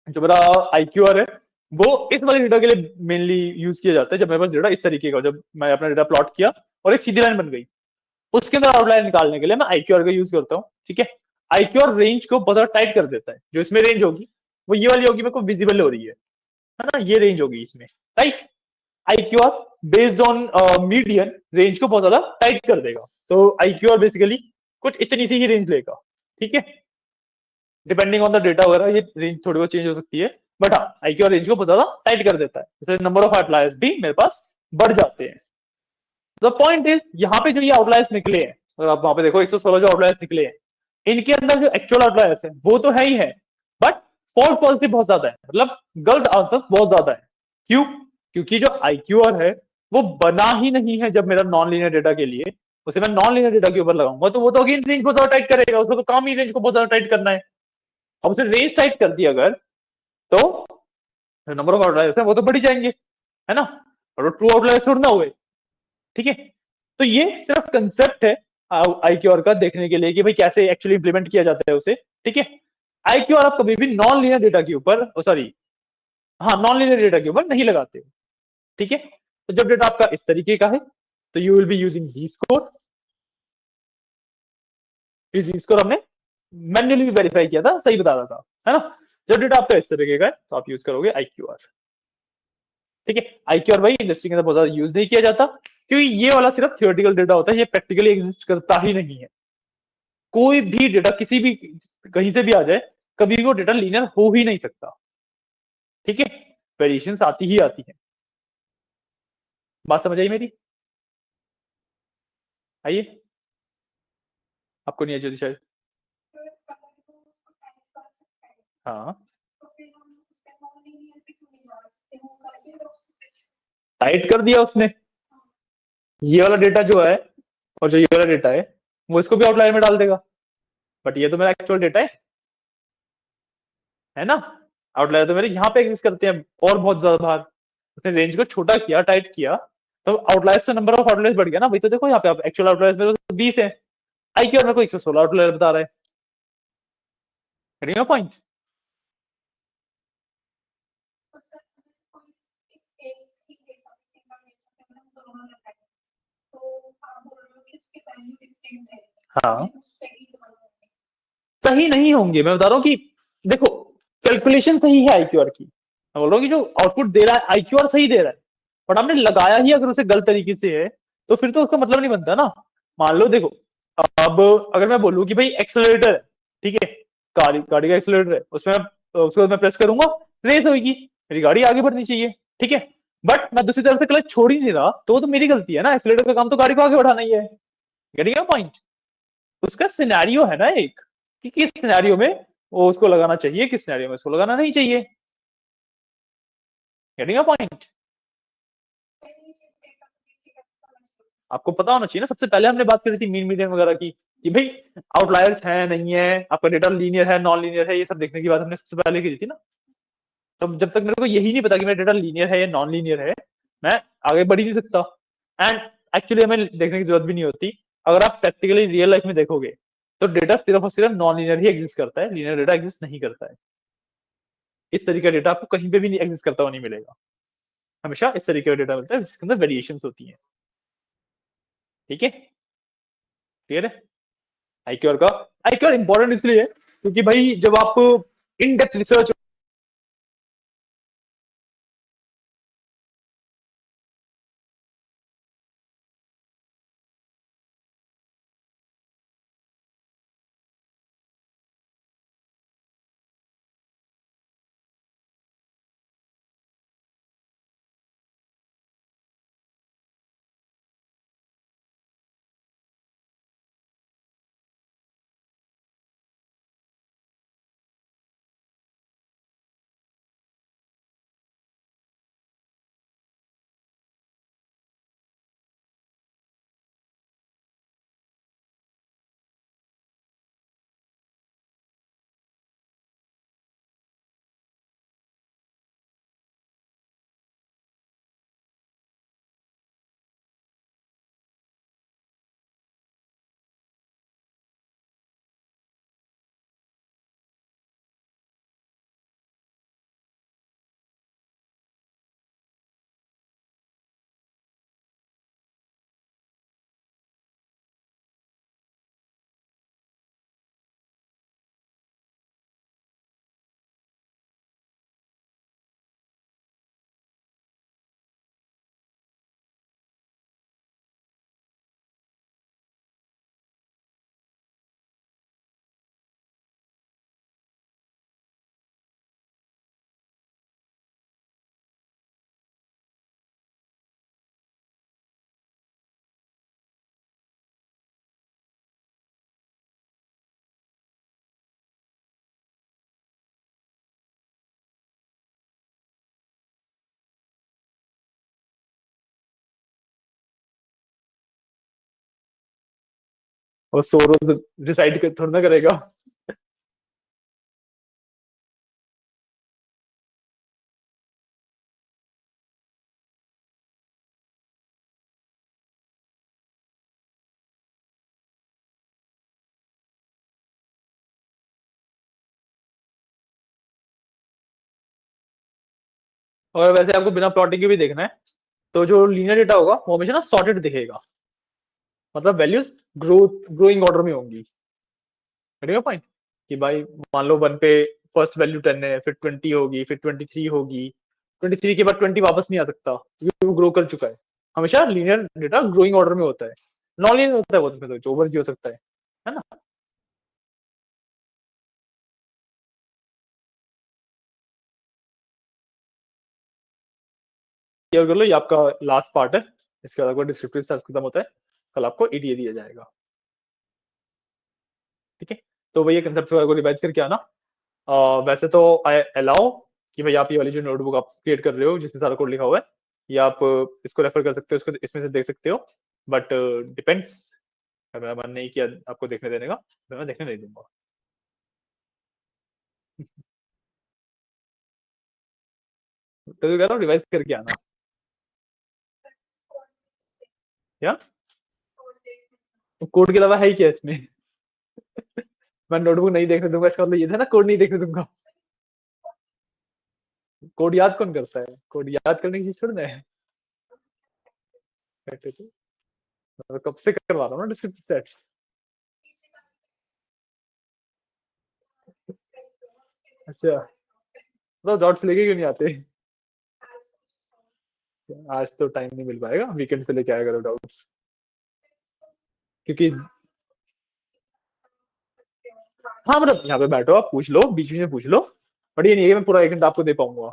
जो मेरा आईक्यूआर है वो इस वाले डेटा के लिए मेनली यूज किया जाता है, जब मेरे पास डेटा इस तरीके का, जब मैं अपना डेटा प्लॉट किया और एक सीधी लाइन बन गई, उसके अंदर आउटलाइन निकालने के लिए मैं आईक्यूआर का यूज करता हूँ, ठीक है। आईक्यूआर रेंज को बहुत ज्यादा टाइट कर देता है, जो इसमें रेंज होगी वो ये वाली होगी, मेरे को विजिबल हो रही है ना, ये रेंज होगी इसमें, right. IQR based on median range को बहुत ज्यादा टाइट कर देगा, तो आईक्यूआर बेसिकली कुछ इतनी सी ही रेंज लेगा, ठीक है। डिपेंडिंग ऑन द डेटा वगैरह ये रेंज थोड़ी बहुत चेंज हो सकती है, बट हाँ आईक्यूआर रेंज को बहुत ज्यादा टाइट कर देता है, इसलिए नंबर ऑफ आउटलायर्स भी मेरे पास बढ़ जाते हैं। द पॉइंट इज यहाँ पे जो ये आउटलायर्स निकले हैं, और आप वहां पे देखो 116 जो आउटलायर्स निकले हैं, इनके अंदर जो एक्चुअल आउटलायर्स है वो तो है ही है, बट फॉल्स पॉजिटिव बहुत ज्यादा है, मतलब गलत आंसर बहुत ज्यादा है। क्यों? क्योंकि जो आईक्यूआर है वो बना ही नहीं है जब मेरा नॉन लीनियर डेटा के लिए, उसे मैं नॉन लीनियर डेटा के ऊपर लगाऊंगा तो वो तो अगेन रेंज बहुत ज्यादा टाइट करेगा, उसको तो काम ही रेंज को बहुत ज्यादा टाइट करना है। अब उसे रेंज टाइट कर दी अगर, तो नंबर ऑफ आउटलायर्स है वो तो बढ़ ही जाएंगे, है ना, और ट्रू आउटलायर्स छोड़ना हुए, ठीक है। तो ये सिर्फ कंसेप्ट है आईक्यूआर का देखने के लिए कि भाई कैसे एक्चुअली इंप्लीमेंट किया जाता है उसे, ठीक है। आईक्यूआर आप कभी भी नॉन लीनियर डेटा के ऊपर, सॉरी हाँ नॉन लीनियर डेटा के ऊपर नहीं लगाते हो, ठीक है। तो जब डेटा आपका इस तरीके का है तो you will be using Z score. Z score हमने मैन्युअली वेरीफाई किया था, सही बता रहा था, है ना। जब डेटा आपका इस तरीके का है तो आप यूज करोगे आईक्यूआर, ठीक है। आईक्यूआर भाई इंडस्ट्री के अंदर बहुत ज्यादा यूज नहीं किया जाता, क्योंकि ये वाला सिर्फ थियोरेटिकल डेटा होता है, ये प्रैक्टिकली एग्जिस्ट करता ही नहीं है। कोई भी डेटा किसी भी कहीं से भी आ जाए, कभी भी वो डेटा लीनियर हो ही नहीं सकता, ठीक है। वेरिएशन आती ही आती है। बात समझ आई मेरी? आइए, आपको नहीं आई ज्योति शायद। हाँ, टाइट कर दिया उसने, ये वाला डेटा जो है और जो ये वाला डेटा है वो इसको भी आउटलायर में डाल देगा, बट ये तो मेरा एक्चुअल डेटा है ना। आउटलायर तो मेरे यहाँ पे एग्जिस्ट करते हैं और बहुत ज्यादा बाहर, उसने रेंज को छोटा किया, टाइट किया, तो आउटलायर्स से नंबर ऑफ आउटलायर्स बढ़ गया ना भाई। तो देखो यहाँ पे आप एक्चुअल आउटलायर्स मेरे को 20 है, आई क्यू मेरे को 116 आउटलायर बता रहा है, गेटिंग पॉइंट। हाँ, सही नहीं होंगे, मैं बता रहा हूँ कि देखो कैलकुलेशन सही है आईक्यूआर की, मैं बोल रहा हूँ कि जो आउटपुट दे रहा है आईक्यूआर सही दे रहा है, बट आपने लगाया ही अगर उसे गलत तरीके से है तो फिर तो उसका मतलब नहीं बनता ना। मान लो देखो, अब अगर मैं बोलूँ कि भाई एक्सेलरेटर है, ठीक है, गाड़ी गाड़ी का एक्सेलरेटर है, उसमें उसको मैं प्रेस करूंगा रेस होगी, मेरी गाड़ी आगे बढ़नी चाहिए, ठीक है। बट मैं दूसरी तरफ से क्लच छोड़ ही नहीं रहा तो वो तो मेरी गलती है ना, एक्सेलरेटर का काम तो गाड़ी को आगे बढ़ाना ही है। Getting point? उसका सिनेरियो है ना एक, कि किस सिनेरियो में वो उसको लगाना चाहिए, किस सिनेरियो में उसको लगाना नहीं चाहिए। Getting a point? आपको पता होना चाहिए ना, सबसे पहले हमने बात करी थी मीन मीडियन वगैरह की, कि भाई आउटलायर्स है नहीं है, आपका डेटा लीनियर है नॉन लीनियर है, ये सब देखने की बात हमने सबसे पहले की थी ना। तो जब तक मेरे को यही नहीं पता कि मेरा डेटा लीनियर है या नॉन लीनियर है, मैं आगे बढ़ ही नहीं सकता। एंड एक्चुअली हमें देखने की जरूरत भी नहीं होती, अगर आप प्रैक्टिकली रियल लाइफ में देखोगे तो डेटा सिर्फ और सिर्फ नॉन लीनियर ही एग्जिस्ट करता है, लीनियर डेटा एग्जिस्ट नहीं करता है। इस तरीके का डेटा आपको कहीं पे भी नहीं एग्जिस्ट करता हुआ नहीं मिलेगा। हमेशा इस तरीके का डेटा मिलता है जिसके अंदर वेरिएशंस होती हैं। ठीक है, क्लियर है। आईक्यूआर का, आईक्यूआर इंपॉर्टेंट इसलिए है क्योंकि भाई जब आप इन डेप्थ रिसर्च, और सोरोज डिसाइड कर थोड़ा ना करेगा। और वैसे आपको बिना प्लॉटिंग के भी देखना है तो जो लीनियर डेटा होगा वो हमेशा ना सॉर्टेड दिखेगा, मतलब वैल्यूज ग्रोइंग ऑर्डर में होंगी। पॉइंट कि भाई मान लो 1 पे फर्स्ट वैल्यू 10 है, फिर 20 होगी, फिर 23 होगी, 23 के बाद 20 वापस नहीं आ सकता क्योंकि वो ग्रो कर चुका है। हमेशा लीनियर डेटा ग्रोइंग ऑर्डर में होता है, नॉन लीनियर होता है वो तो ओवर हो सकता है ना। ये कर लो, ये आपका लास्ट पार्ट है, इसके बाद डिस्क्रिप्टिव सेल्स खत्म होता है, कल आपको ईडीए दिया जाएगा। ठीक है, तो वही कंसेप्ट को रिवाइज करके आना। वैसे तो आई अलाउ कि भाई आप ये वाली जो नोटबुक आप क्रिएट कर रहे हो जिसमें सारा कोड लिखा हुआ है, ये आप इसको रेफर कर सकते हो, इसको इसमें से देख सकते हो, बट डिपेंड्स, मेरा मन नहीं किया आपको देखने देने का तो मैं देखने नहीं दूंगा। तो कह रहा हूँ रिवाइज करके आना। या कोड के अलावा है ही क्या इसमें? मैं नोटबुक नहीं देखने दूंगा इसका मतलब ये था ना, कोड नहीं देखने दूंगा। कोड याद कौन करता है? कोड याद करने की चीज थोड़ी ना है। बैठे थे, मैं कब से करवा रहा हूँ ना डिस्क्रिप्टिव सेट्स। अच्छा, तो डॉट्स लेके क्यों नहीं आते? आज तो टाइम नहीं मिल पाएगा, वीकेंड पे लेके आया करो डॉट्स, क्योंकि हाँ मतलब यहाँ पे बैठो, आप पूछ लो, बीच में पूछ लो, बट ये नहीं है कि मैं पूरा एक घंटा आपको दे पाऊंगा।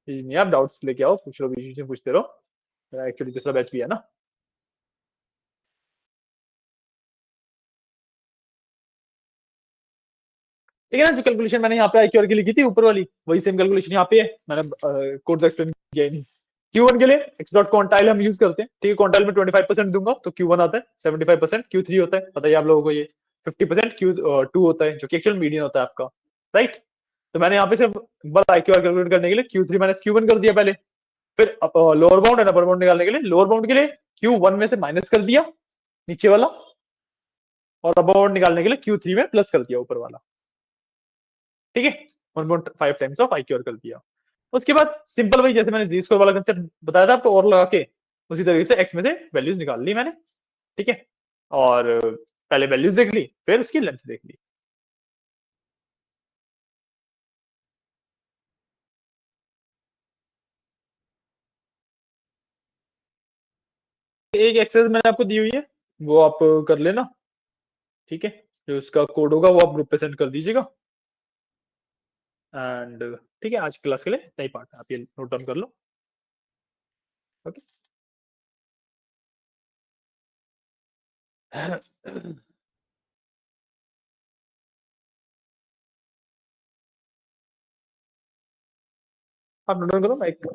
ये नहीं है, आप डाउट्स लेके आओ, पूछ लो, बीच में पूछते रहो, मेरा एक्चुअली दूसरा बैच भी है ना। ठीक है ना, जो कैलकुलेशन मैंने यहाँ पे आईक्यूआर की लिखी थी ऊपर वाली, वही सेम कैलकुलेशन यहाँ पे है, मैंने कोड तो एक्सप्लेन किया ही नहीं। Q1 के लिए एक्स डॉट क्वांटाइल हम यूज करते हैं, ठीक है, क्वांटाइल में 25% दूंगा तो Q1 आता है, 75% Q3 होता है, पता है आप लोगों को ये, 50% Q2 होता है जो कि एक्चुअल मीडियन होता है आपका, राइट। तो मैंने यहाँ पे सिर्फ बस आईक्यूआर कैलकुलेट करने के लिए Q3 मैंने Q1 कर दिया पहले, फिर lower bound and upper bound निकालने के लिए लोअर बाउंड के लिए Q1 में से माइनस कर दिया नीचे वाला, और अपर बाउंड निकालने के लिए Q3 में प्लस कर दिया ऊपर वाला। ठीक है, 1.5 टाइम्स ऑफ आई क्योर कर दिया। उसके बाद सिंपल वही जैसे मैंने जी स्क्वायर वाला कंसेप्ट बताया था आपको और लगा के उसी तरीके से एक्स में से वैल्यूज निकाल ली मैंने, ठीक है। और पहले वैल्यूज देख ली फिर उसकी लेंथ देख ली। एक एक्सरसाइज मैंने आपको दी हुई है वो आप कर लेना, ठीक है। जो उसका कोड होगा वो आप ग्रुप पे सेंड कर दीजिएगा। एंड ठीक है, आज क्लास के लिए इतना ही पार्ट है, आप ये नोट डाउन कर लो। ओके। आप नोट डाउन करो, मैं एक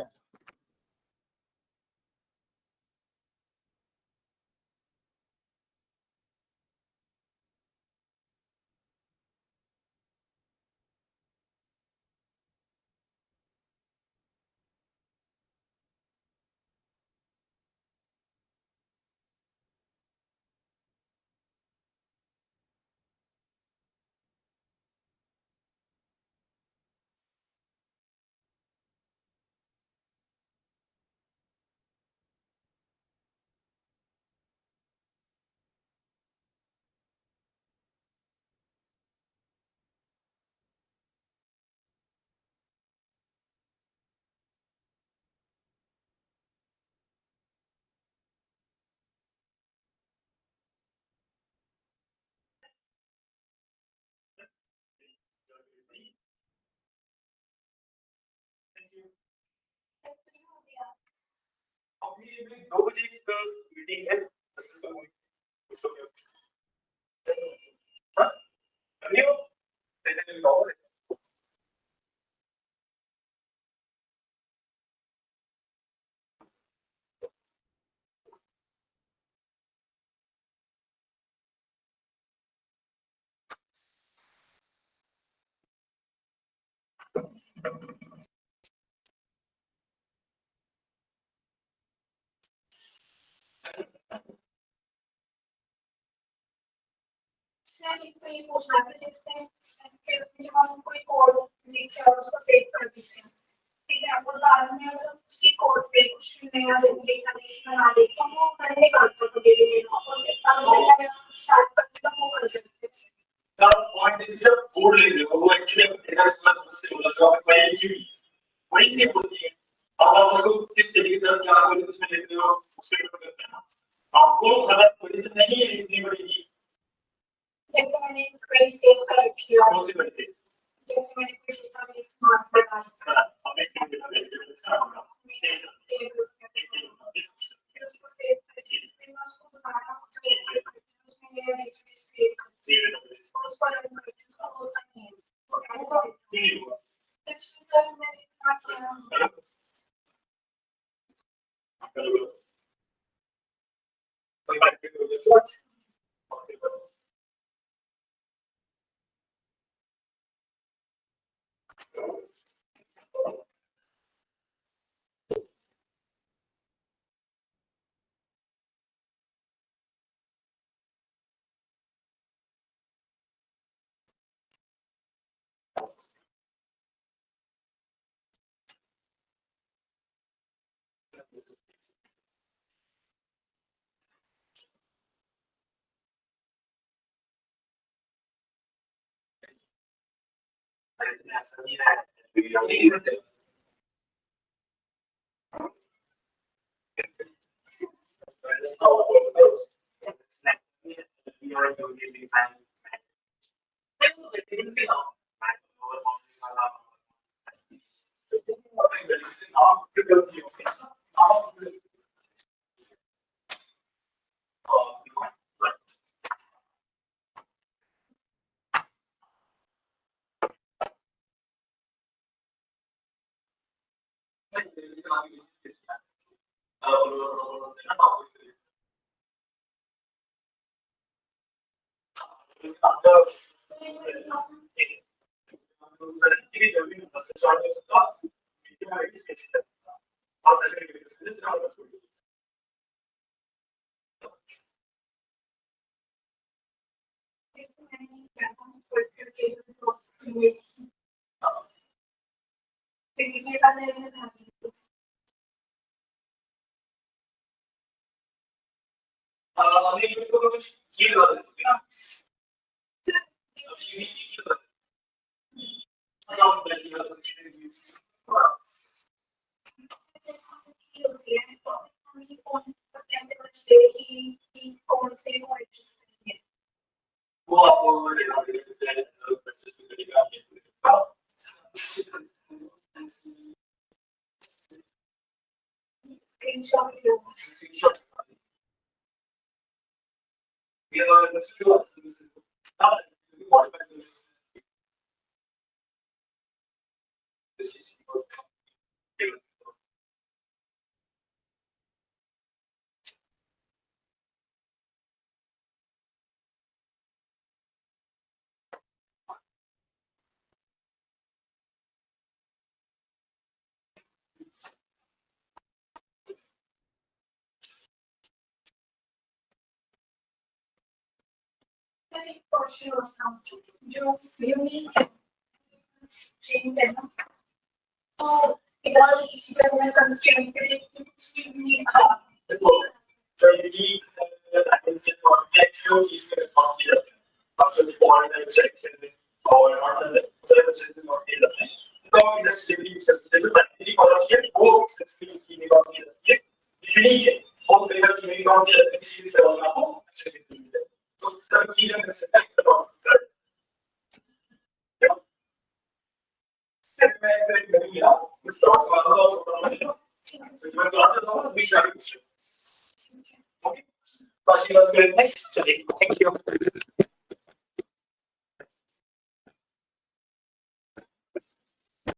अभी 2 बजे एक मीटिंग है। हाँ? करनी हो? जैसे कि बताओ। तो ये पूछना था जैसे जब हम कोई कोड लिखते हैं और उसको सेव कर देते हैं, ठीक है, और बाद में अगर उसी कोड पे कुछ नया जैसे डेटाबेस बना दे तो वो करने का आता है डेली में और फिर अगले स्टार्ट करते तो वो कर सकते हैं। सर पॉइंट इज जब कोड लिख रहे हो वो एक्चुअली डेटाबेस में से बोला जो आप क्वेरी की वही नहीं होती है। अब आप उसको किस तरीके से क्या क्वेरी उसमें लिख रहे हो उसके ऊपर करते हैं ना, आपको गलत क्वेरी तो नहीं लिखनी पड़ेगी। जैसे मैंने क्वेरी सेव कर रखी है, कौन सी क्वेरी थी? जैसे मैंने कोई डेटाबेस स्मार्ट बना रखा है, अब एक डेटाबेस सेव फिर उसको सेव करके फिर मैं उसको दोबारा उसमें ये डेटाबेस क्रिएट करती हूँ और उसको रन करती हूँ तो होता नहीं है, वो नहीं हुआ। सर मैंने इतना किया कोई बात नहीं। Thank you.